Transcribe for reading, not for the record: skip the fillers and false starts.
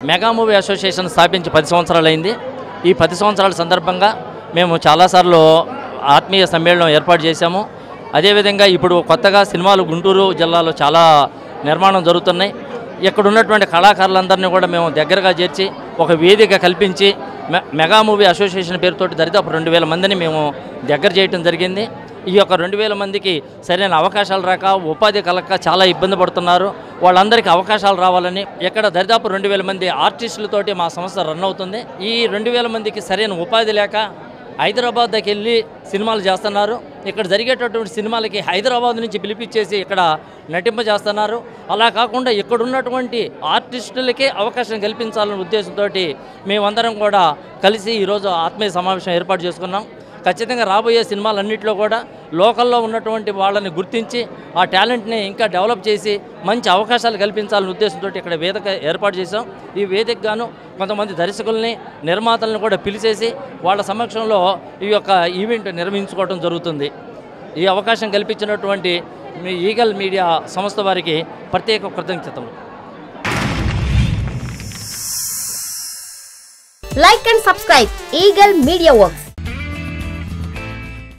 Mega movie association స్థాపించి 10 సంవత్సరాలైంది. ఈ 10 సంవత్సరాల సందర్భంగా మేము చాలాసార్లు ఆత్మీయ సమ్మేళనం ఏర్పాటు చేశాము. అదేవిధంగా ఇప్పుడు కొత్తగా సినిమాలు గుంటూరు జిల్లాలో చాలా నిర్మాణం జరుగుతున్నాయి. ఇక్కడ ఉన్నటువంటి కళాకారులందరినీ కూడా మేము దగ్గరగా చేర్చి ఒక వేదిక కల్పించి మెగా మూవీ అసోసియేషన్ పేరుతోటి దరిదాపు 2000 మందిని మేము దగ్గర చేయడం జరిగింది. ఈ యొక్క 2000 మందికి సరైన అవకాశాలు రాక ఉపాధి కలక చాలా ఇబ్బంది పడుతున్నారు. వాళ్ళందరికీ అవకాశాలు రావాలని ఇక్కడ దరిదాపు 2000 మంది ఆర్టిస్టులతోటి మా సంస్థ రన్ అవుతుంది. ఈ 2000 మందికి సరైన ఉపాధి లేక హైదరాబాద్ దగ్గరికి వెళ్ళి సినిమాలు చేస్తున్నారు. ఇక్కడ జరిగేటటువంటి సినిమాలకి హైదరాబాద్ నుంచి పిలిపించేసి ఇక్కడ నటింపజేస్తున్నారు. అలా కాకుండా ఇక్కడ ఉన్నటువంటి ఆర్టిస్టులకే అవకాశం కల్పించాలనే ఉద్దేశంతో మేమందరం కూడా కలిసి ఈరోజు ఆత్మీయ సమావేశం ఏర్పాటు చేసుకున్నాం. ఖచ్చితంగా రాబోయే సినిమాలన్నింటిలో కూడా లోకల్లో ఉన్నటువంటి వాళ్ళని గుర్తించి ఆ టాలెంట్ని ఇంకా డెవలప్ చేసి మంచి అవకాశాలు కల్పించాలనే ఉద్దేశంతో ఇక్కడ వేదిక ఏర్పాటు చేసాం. ఈ వేదిక గాను కొంతమంది దర్శకుల్ని నిర్మాతలను కూడా పిలిచేసి వాళ్ళ సమక్షంలో ఈ యొక్క ఈవెంట్ నిర్వహించుకోవడం జరుగుతుంది. ఈ అవకాశం కల్పించినటువంటి మీ ఈగల్ మీడియా సంస్థ వారికి ప్రత్యేక కృతజ్ఞతలు. Like and subscribe Eagle Media Works.